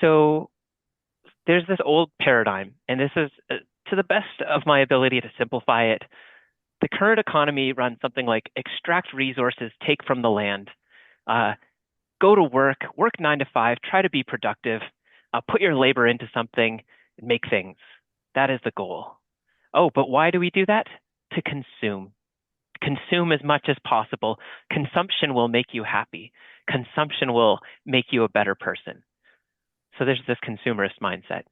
So there's this old paradigm, and this is to the best of my ability to simplify it. The current economy runs something like extract resources, take from the land, uh, go to work, work 9 to 5, try to be productive, put your labor into something, make things. That is the goal. Oh, but why do we do that? To consume. Consume as much as possible. Consumption will make you happy. Consumption will make you a better person. So there's this consumerist mindset.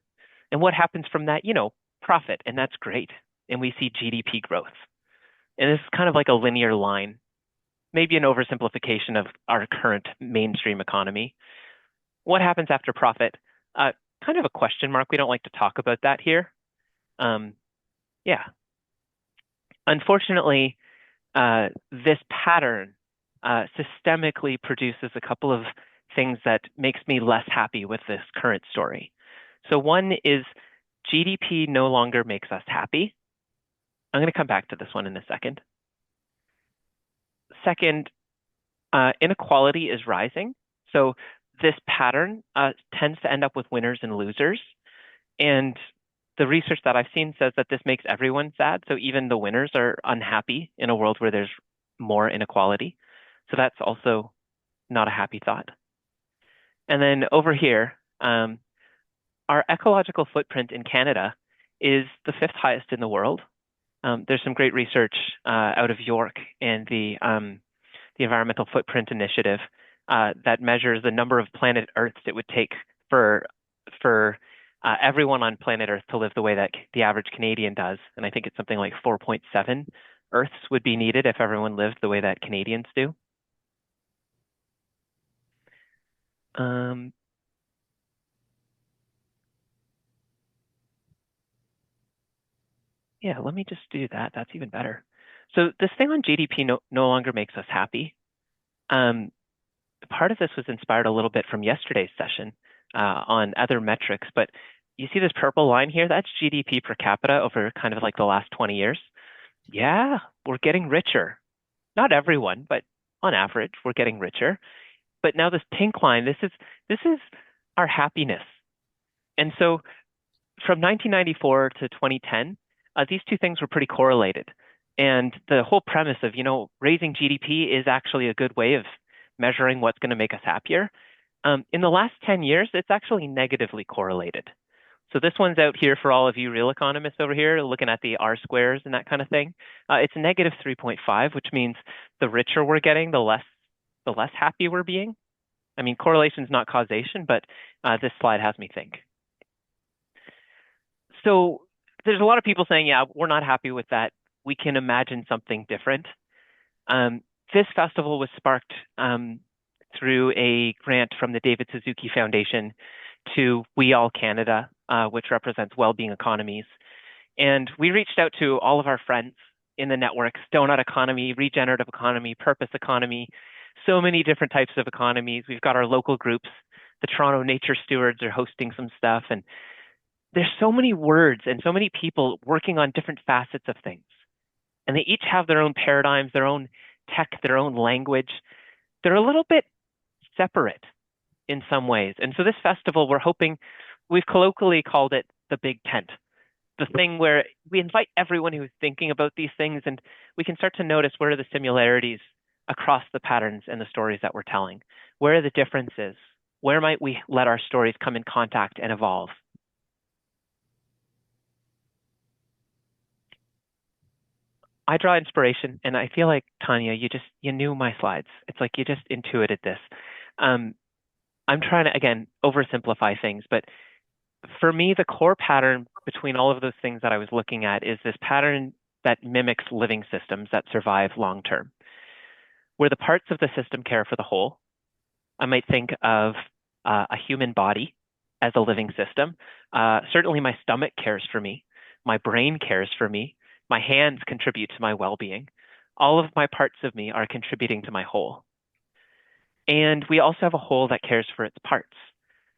And what happens from that? Profit, and that's great. And we see GDP growth. And this is kind of like a linear line, maybe an oversimplification of our current mainstream economy. What happens after profit? Uh, Kind of a question mark. We don't like to talk about that here. Um, yeah. Unfortunately, this pattern systemically produces a couple of things that makes me less happy with this current story. So one is GDP no longer makes us happy. I'm going to come back to this one in a second. Second, inequality is rising. So this pattern tends to end up with winners and losers. And the research that I've seen says that this makes everyone sad. So even the winners are unhappy in a world where there's more inequality. So that's also not a happy thought. And then over here, our ecological footprint in Canada is the fifth highest in the world. There's some great research out of York and the Environmental Footprint Initiative that measures the number of planet Earths it would take for everyone on planet Earth to live the way that the average Canadian does. And I think it's something like 4.7 Earths would be needed if everyone lived the way that Canadians do. Yeah, let me just do that. That's even better. So this thing on GDP no longer makes us happy. Part of this was inspired a little bit from yesterday's session on other metrics, but you see this purple line here? That's GDP per capita over kind of like the last 20 years. Yeah, we're getting richer. Not everyone, but on average, we're getting richer. But now this pink line, this is our happiness. And so from 1994 to 2010, these two things were pretty correlated. And the whole premise of, raising GDP is actually a good way of measuring what's going to make us happier. In the last 10 years, it's actually negatively correlated. So this one's out here for all of you real economists over here looking at the R squares and that kind of thing. It's negative 3.5, which means the richer we're getting, the less happy we're being. I mean, correlation is not causation, but this slide has me think. So there's a lot of people saying, yeah, we're not happy with that. We can imagine something different. This festival was sparked through a grant from the David Suzuki Foundation to We All Canada, which represents well-being economies. And we reached out to all of our friends in the networks, donut economy, regenerative economy, purpose economy, so many different types of economies. We've got our local groups. The Toronto Nature Stewards are hosting some stuff. And there's so many words and so many people working on different facets of things. And they each have their own paradigms, their own tech, their own language. They're a little bit separate in some ways. And so this festival, we've colloquially called it the Big Tent, the thing where we invite everyone who's thinking about these things, and we can start to notice where are the similarities across the patterns and the stories that we're telling. Where are the differences? Where might we let our stories come in contact and evolve? I draw inspiration, and I feel like Tanya, you knew my slides. It's like you just intuited this. I'm trying to again oversimplify things, but for me, the core pattern between all of those things that I was looking at is this pattern that mimics living systems that survive long term, where the parts of the system care for the whole. I might think of a human body as a living system. Certainly, my stomach cares for me. My brain cares for me. My hands contribute to my well-being. All of my parts of me are contributing to my whole. And we also have a whole that cares for its parts.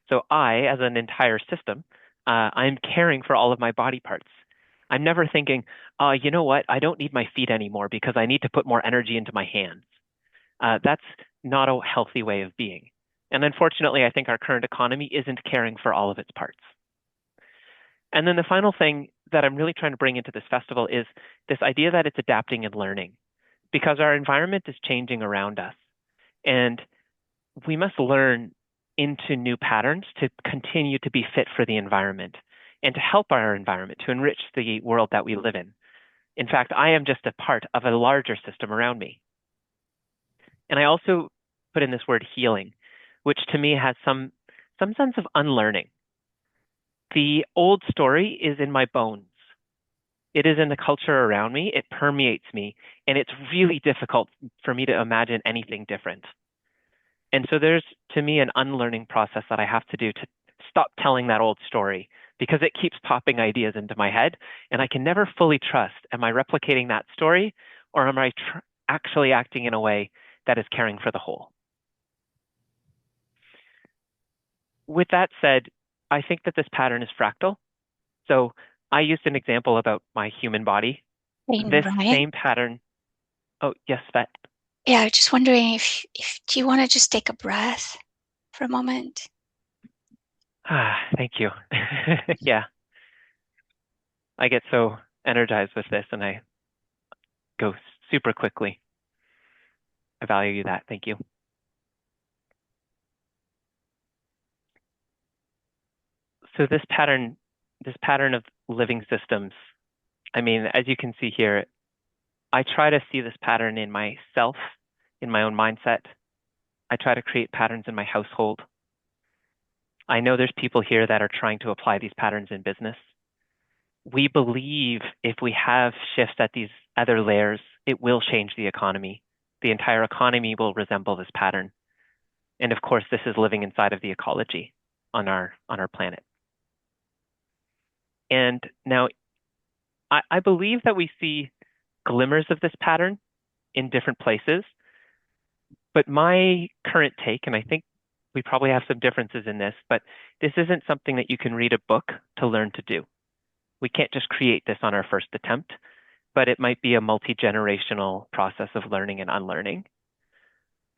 So I, as an entire system, I'm caring for all of my body parts. I'm never thinking, you know what? I don't need my feet anymore because I need to put more energy into my hands. That's not a healthy way of being. And unfortunately, I think our current economy isn't caring for all of its parts. And then the final thing that I'm really trying to bring into this festival is this idea that it's adapting and learning, because our environment is changing around us. And we must learn into new patterns to continue to be fit for the environment and to help our environment, to enrich the world that we live in. In fact, I am just a part of a larger system around me. And I also put in this word healing, which to me has some sense of unlearning. The old story is in my bones. It is in the culture around me. It permeates me. And it's really difficult for me to imagine anything different. And so there's, to me, an unlearning process that I have to do to stop telling that old story because it keeps popping ideas into my head. And I can never fully trust, am I replicating that story or am I actually acting in a way that is caring for the whole? With that said, I think that this pattern is fractal. So I used an example about my human body. Hey, This Ryan. same pattern, oh, yes, that, Yeah, I was just wondering if do you want to just take a breath for a moment? thank you. Yeah, I get so energized with this and I go super quickly. I value that. Thank you. So this pattern of living systems, I mean, as you can see here, I try to see this pattern in myself, in my own mindset. I try to create patterns in my household. I know there's people here that are trying to apply these patterns in business. We believe if we have shifts at these other layers, it will change the economy. The entire economy will resemble this pattern. And of course, this is living inside of the ecology on our planet. And now I believe that we see glimmers of this pattern in different places, but my current take, and I think we probably have some differences in this, but this isn't something that you can read a book to learn to do. We can't just create this on our first attempt, but it might be a multi-generational process of learning and unlearning.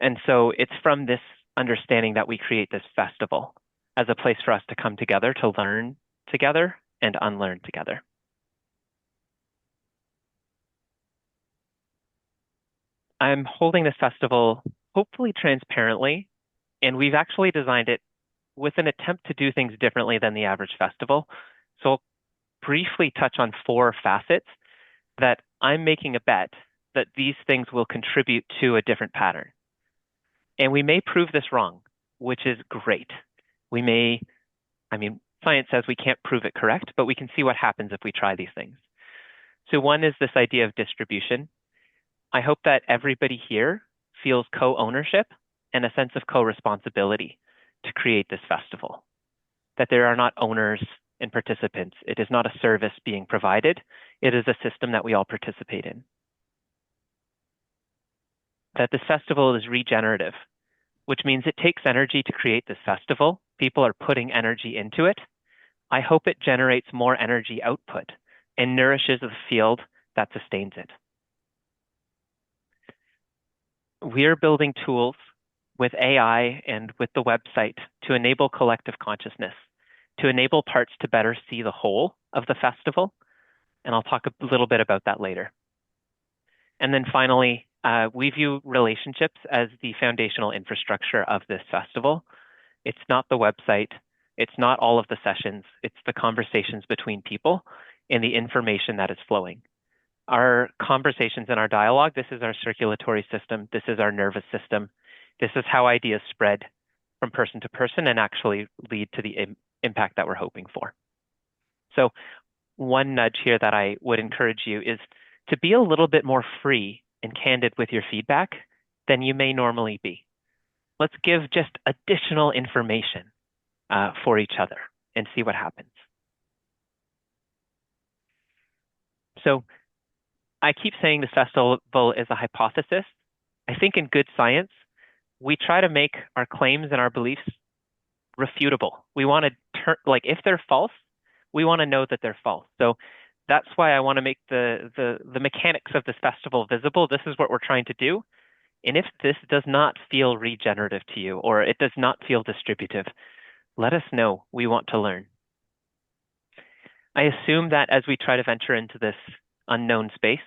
And so it's from this understanding that we create this festival as a place for us to come together to learn together and unlearn together. I'm holding this festival hopefully transparently, and we've actually designed it with an attempt to do things differently than the average festival. So I'll briefly touch on four facets that I'm making a bet that these things will contribute to a different pattern. And we may prove this wrong, which is great. We may, I mean, science says we can't prove it correct, but we can see what happens if we try these things. So one is this idea of distribution. I hope that everybody here feels co-ownership and a sense of co-responsibility to create this festival, that there are not owners and participants. It is not a service being provided. It is a system that we all participate in. That this festival is regenerative, which means it takes energy to create this festival. People are putting energy into it. I hope it generates more energy output and nourishes the field that sustains it. We're building tools with AI and with the website to enable collective consciousness, to enable parts to better see the whole of the festival. And I'll talk a little bit about that later. And then finally, we view relationships as the foundational infrastructure of this festival. It's not the website. It's not all of the sessions. It's the conversations between people and the information that is flowing. Our conversations and our dialogue, this is our circulatory system. This is our nervous system. This is how ideas spread from person to person and actually lead to the impact that we're hoping for. So one nudge here that I would encourage you is to be a little bit more free and candid with your feedback than you may normally be. Let's give just additional information for each other and see what happens. So I keep saying this festival is a hypothesis. I think in good science, we try to make our claims and our beliefs refutable. We want to turn, like if they're false, we want to know that they're false. So that's why I want to make the mechanics of this festival visible. This is what we're trying to do. And if this does not feel regenerative to you or it does not feel distributive, let us know. We want to learn. I assume that as we try to venture into this unknown space,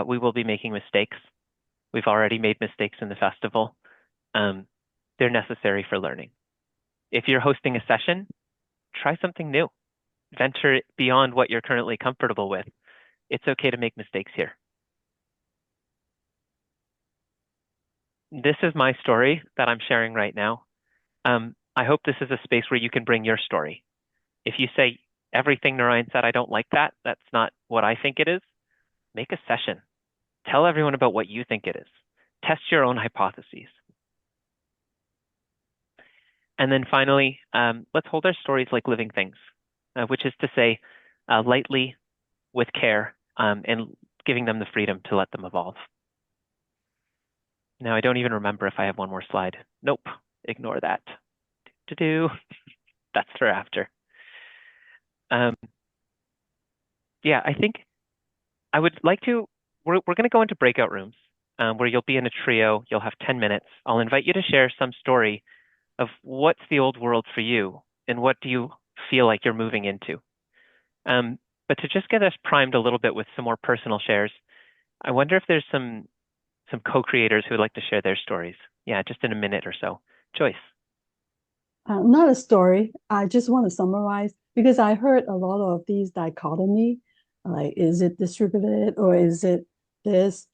we will be making mistakes. We've already made mistakes in the festival. They're necessary for learning. If you're hosting a session, try something new. Venture beyond what you're currently comfortable with. It's okay to make mistakes here. This is my story that I'm sharing right now. I hope this is a space where you can bring your story. If you say everything Naryan said, I don't like that, that's not what I think it is, make a session. Tell everyone about what you think it is. Test your own hypotheses. And then finally, let's hold our stories like living things, which is to say, lightly, with care, and giving them the freedom to let them evolve. Now, I don't even remember if I have one more slide. Nope, ignore that. That's for after. Yeah, I think I would like to, we're going to go into breakout rooms where you'll be in a trio. You'll have 10 minutes. I'll invite you to share some story of what's the old world for you and what do you feel like you're moving into. But to just get us primed a little bit with some more personal shares, I wonder if there's some co-creators who would like to share their stories. Yeah, just in a minute or so. Joyce. Not a story. I just want to summarize because I heard a lot of these dichotomy, like is it distributed or is it this?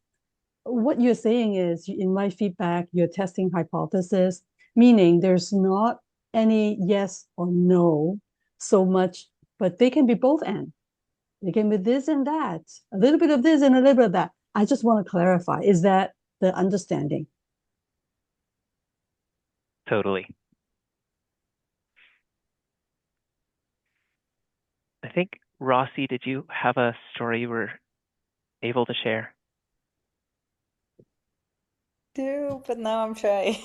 What you're saying is in my feedback, you're testing hypothesis, meaning there's not any yes or no so much, but they can be both and. They can be this and that, a little bit of this and a little bit of that. I just want to clarify, is that the understanding? Totally. I think, Rossi, did you have a story you were able to share? Do, but now I'm shy.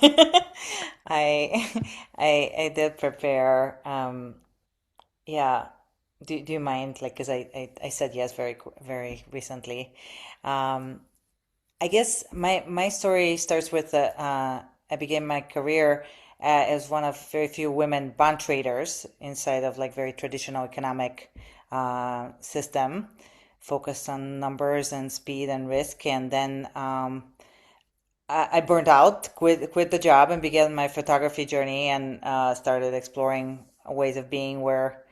I I did prepare. Yeah. Do you mind? Like, because I said yes very recently. Um, I guess my story starts with I began my career as one of very few women bond traders inside of like very traditional economic system, focused on numbers and speed and risk, and then I burned out, quit the job, and began my photography journey, and started exploring ways of being where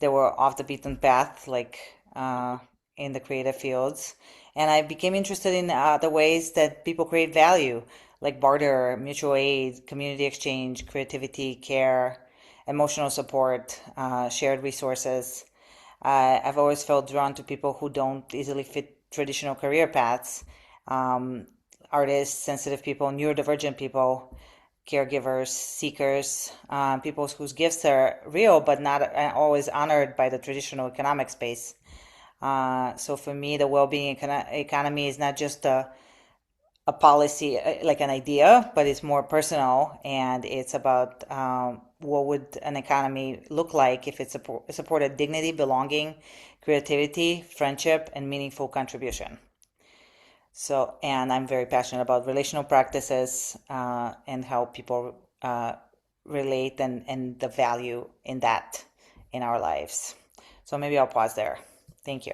they were off the beaten path, like in the creative fields. And I became interested in the ways that people create value, like barter, mutual aid, community exchange, creativity, care, emotional support, shared resources. I've always felt drawn to people who don't easily fit traditional career paths. Um, Artists, sensitive people, neurodivergent people, caregivers, seekers, people whose gifts are real but not always honored by the traditional economic space. So for me, the well-being economy is not just a policy, like an idea, but it's more personal, and it's about what would an economy look like if it supported dignity, belonging, creativity, friendship, and meaningful contribution. So, and I'm very passionate about relational practices and how people relate and the value in that in our lives. So maybe I'll pause there. Thank you.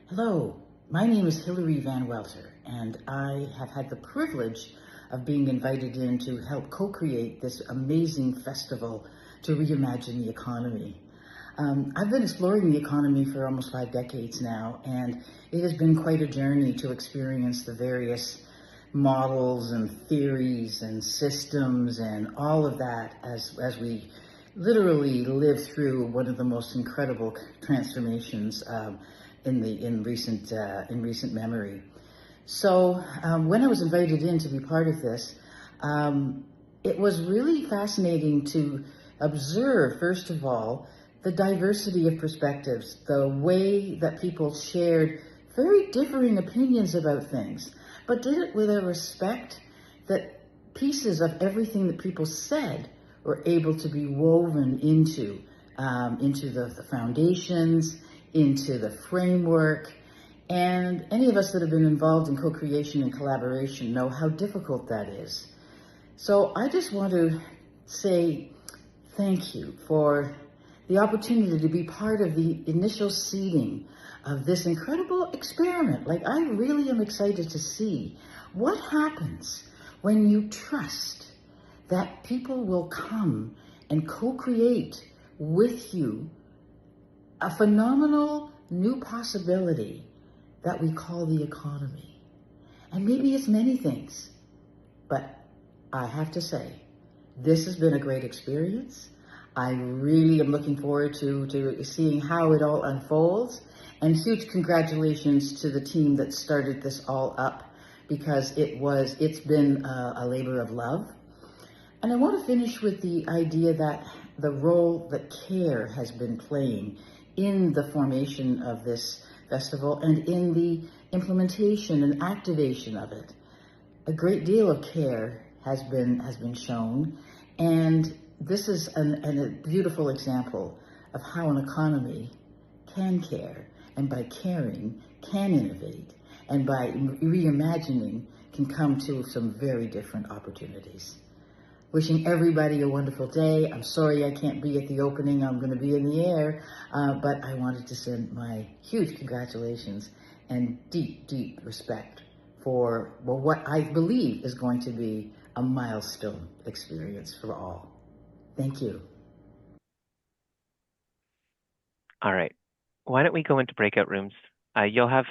Hello, my name is Hilary Van Welter, and I have had the privilege of being invited in to help co-create this amazing festival to reimagine the economy. I've been exploring the economy for almost 5 decades now, and it has been quite a journey to experience the various models and theories and systems and all of that as we literally live through one of the most incredible transformations in recent memory. So when I was invited in to be part of this, it was really fascinating to observe, first of all, the diversity of perspectives, the way that people shared very differing opinions about things, but did it with a respect that pieces of everything that people said were able to be woven into the foundations, into the framework, And any of us that have been involved in co-creation and collaboration know how difficult that is. So I just want to say thank you for the opportunity to be part of the initial seeding of this incredible experiment. Like, I really am excited to see what happens when you trust that people will come and co-create with you a phenomenal new possibility that we call the economy. And maybe it's many things, but I have to say, this has been a great experience. I really am looking forward to seeing how it all unfolds. And huge congratulations to the team that started this all up, because it's been a labor of love. And I want to finish with the idea that the role that care has been playing in the formation of this festival and in the implementation and activation of it. A great deal of care has been shown, and this is a beautiful example of how an economy can care, and by caring can innovate, and by reimagining can come to some very different opportunities. Wishing everybody a wonderful day. I'm sorry I can't be at the opening. I'm going to be in the air, but I wanted to send my huge congratulations and deep, deep respect for what I believe is going to be a milestone experience for all. Thank you. All right. Why don't we go into breakout rooms? You'll have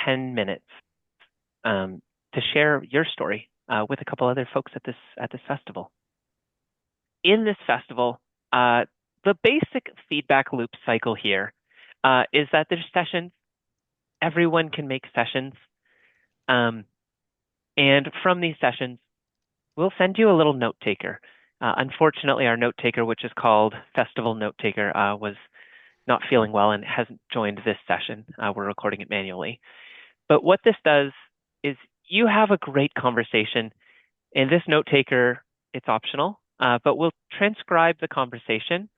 10 minutes to share your story with a couple other folks at this festival. In this festival, the basic feedback loop cycle here is that there's sessions. Everyone can make sessions. And from these sessions, we'll send you a little note taker. Unfortunately, our note taker, which is called Festival Note Taker, was not feeling well and hasn't joined this session. We're recording it manually. But what this does is you have a great conversation, and this note taker, it's optional, but we'll transcribe the conversation.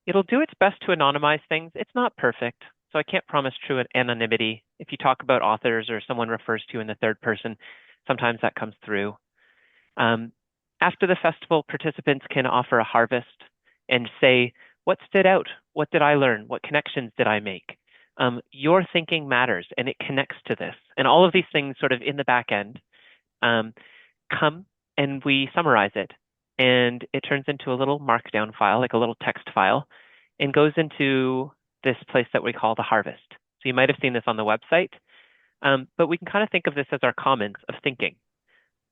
It'll do its best to anonymize things. It's not perfect, so I can't promise true anonymity. If you talk about authors or someone refers to you in the third person, sometimes that comes through. After the festival, participants can offer a harvest and say, what stood out? What did I learn? What connections did I make? Your thinking matters, and it connects to this. And all of these things sort of in the back end come, and we summarize it. And it turns into a little markdown file, like a little text file, and goes into this place that we call the harvest. So you might have seen this on the website, but we can kind of think of this as our commons of thinking.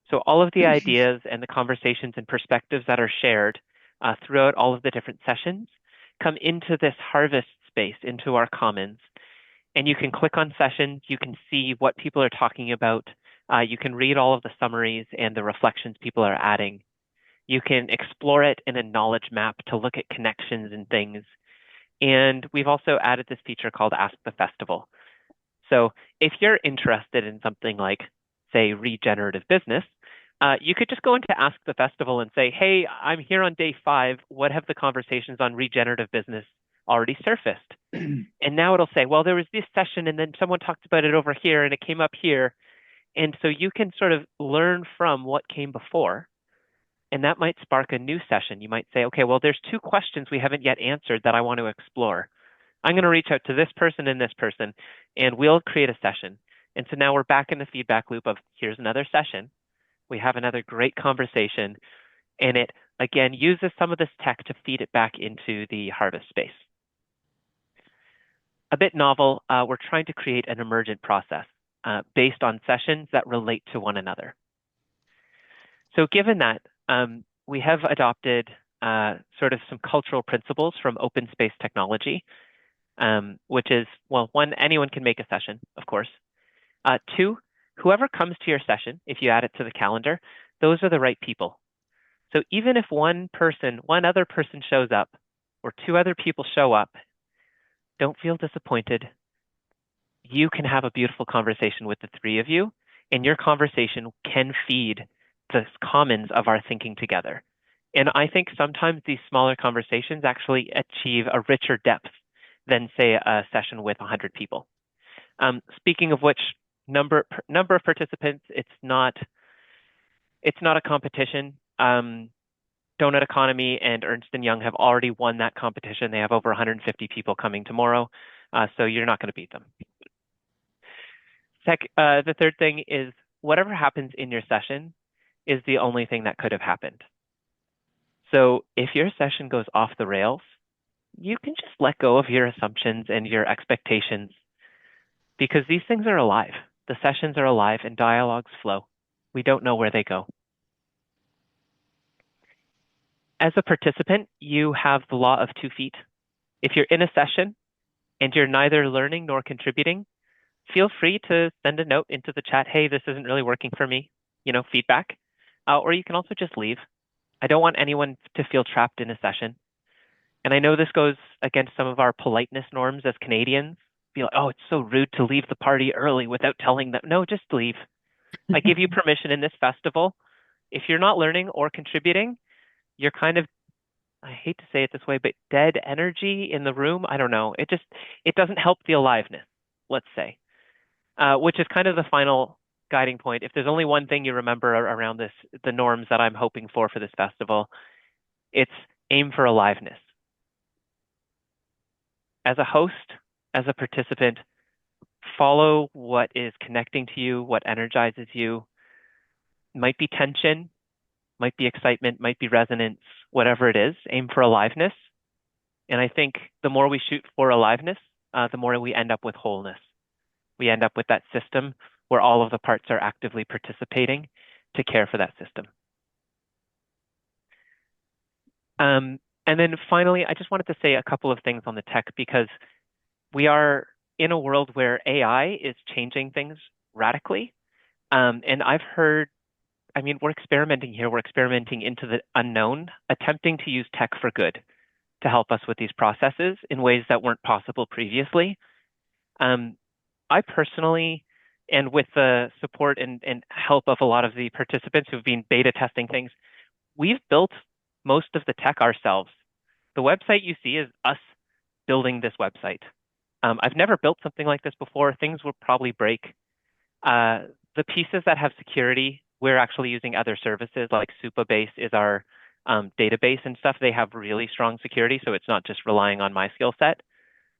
So all of the ideas and the conversations and perspectives that are shared throughout all of the different sessions come into this harvest space, into our commons. And you can click on sessions, you can see what people are talking about, you can read all of the summaries and the reflections people are adding. You can explore it in a knowledge map to look at connections and things. And we've also added this feature called Ask the Festival. So if you're interested in something like, say, regenerative business, you could just go into Ask the Festival and say, hey, I'm here on day 5. What have the conversations on regenerative business already surfaced? And now it'll say, well, there was this session and then someone talked about it over here and it came up here. And so you can sort of learn from what came before. And that might spark a new session. You might say, okay, well, there's 2 questions we haven't yet answered that I want to explore. I'm going to reach out to this person, and we'll create a session. And so now we're back in the feedback loop of here's another session. We have another great conversation. And it, again, uses some of this tech to feed it back into the harvest space. A bit novel, we're trying to create an emergent process based on sessions that relate to one another. So given that, we have adopted sort of some cultural principles from open space technology, which is, well, 1, anyone can make a session, of course. 2, whoever comes to your session, if you add it to the calendar, those are the right people. So even if one other person shows up, or 2 other people show up, don't feel disappointed. You can have a beautiful conversation with the 3 of you, and your conversation can feed the commons of our thinking together. And I think sometimes these smaller conversations actually achieve a richer depth than, say, a session with 100 people. Speaking of which, number of participants, it's not a competition. Donut Economy and Ernst & Young have already won that competition. They have over 150 people coming tomorrow, so you're not going to beat them. The third thing is whatever happens in your session is the only thing that could have happened. So if your session goes off the rails, you can just let go of your assumptions and your expectations because these things are alive. The sessions are alive and dialogues flow. We don't know where they go. As a participant, you have the law of 2 feet. If you're in a session and you're neither learning nor contributing, feel free to send a note into the chat, hey, this isn't really working for me, feedback. Or you can also just leave. I don't want anyone to feel trapped in a session. And I know this goes against some of our politeness norms as Canadians. Be like, oh, it's so rude to leave the party early without telling them. No, just leave. I give you permission in this festival. If you're not learning or contributing, you're kind of, I hate to say it this way, but dead energy in the room. I don't know. It doesn't help the aliveness, let's say, which is kind of the final guiding point. If there's only one thing you remember around this, the norms that I'm hoping for this festival, it's aim for aliveness. As a host, as a participant, follow what is connecting to you, what energizes you. Might be tension, might be excitement, might be resonance, whatever it is, aim for aliveness. And I think the more we shoot for aliveness, the more we end up with wholeness. We end up with that system where all of the parts are actively participating to care for that system. And then finally, I just wanted to say a couple of things on the tech because we are in a world where AI is changing things radically. And I've heard, we're experimenting here. We're experimenting into the unknown, attempting to use tech for good to help us with these processes in ways that weren't possible previously. I personally, and with the support and help of a lot of the participants who've been beta testing things, we've built most of the tech ourselves. The website you see is us building this website. I've never built something like this before. Things will probably break. The pieces that have security, we're actually using other services like Supabase is our database and stuff. They have really strong security, so it's not just relying on my skill set.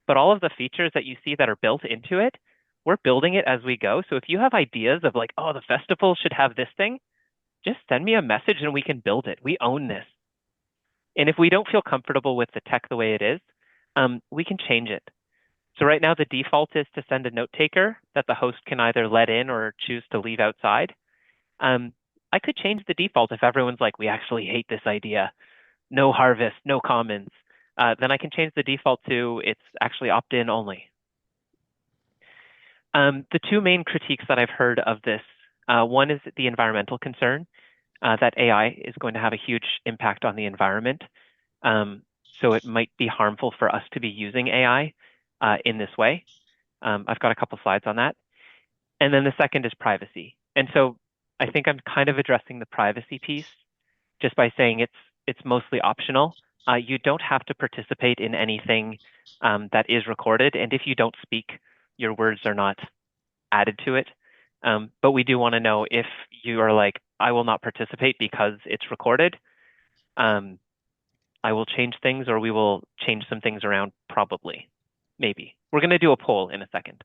But all of the features that you see that are built into it, we're building it as we go. So if you have ideas of like, oh, the festival should have this thing, just send me a message and we can build it. We own this. And if we don't feel comfortable with the tech the way it is, we can change it. So right now, the default is to send a note taker that the host can either let in or choose to leave outside. I could change the default if everyone's like, we actually hate this idea. No harvest, no commons. Then I can change the default to it's actually opt-in only. The two main critiques that I've heard of this, one is the environmental concern, that AI is going to have a huge impact on the environment. So it might be harmful for us to be using AI in this way. I've got a couple slides on that. And then the second is privacy. And so I think I'm kind of addressing the privacy piece just by saying it's mostly optional. You don't have to participate in anything that is recorded. And if you don't speak, your words are not added to it. But we do want to know if you are like, I will not participate because it's recorded. I will change things or we will change some things around probably, maybe. We're going to do a poll in a second.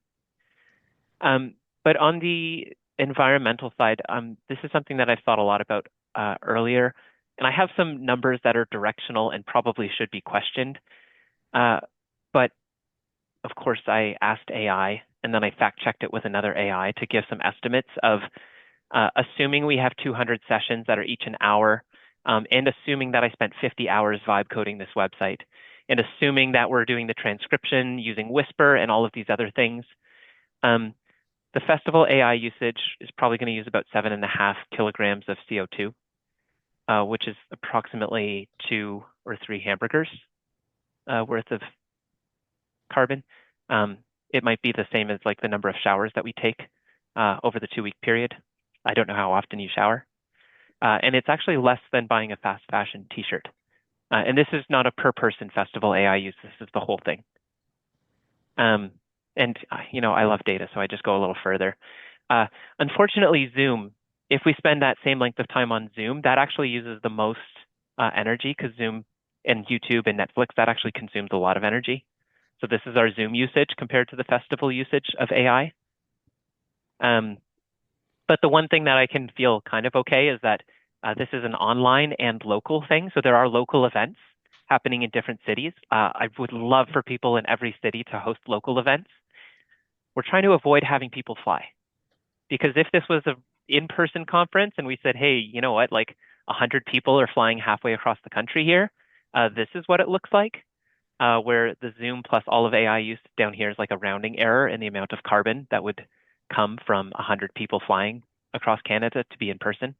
But on the environmental side, this is something that I've thought a lot about earlier. And I have some numbers that are directional and probably should be questioned. But of course, I asked AI and then I fact checked it with another AI to give some estimates of assuming we have 200 sessions that are each an hour, and assuming that I spent 50 hours vibe coding this website, and assuming that we're doing the transcription using Whisper and all of these other things, the festival AI usage is probably going to use about 7.5 kilograms of CO2, which is approximately 2 or 3 hamburgers worth of carbon. It might be the same as like the number of showers that we take over the 2-week period. I don't know how often you shower. And it's actually less than buying a fast fashion t-shirt. And this is not a per person festival AI use. This is the whole thing. And, I love data, so I just go a little further. Unfortunately, Zoom, if we spend that same length of time on Zoom, that actually uses the most energy because Zoom and YouTube and Netflix, that actually consumes a lot of energy. So this is our Zoom usage compared to the festival usage of AI. But the one thing that I can feel kind of okay is that this is an online and local thing. So there are local events happening in different cities. I would love for people in every city to host local events. We're trying to avoid having people fly because if this was an in-person conference and we said, hey, you know what, like 100 people are flying halfway across the country here, this is what it looks like. Where the Zoom plus all of AI use down here is like a rounding error in the amount of carbon that would come from 100 people flying across Canada to be in person.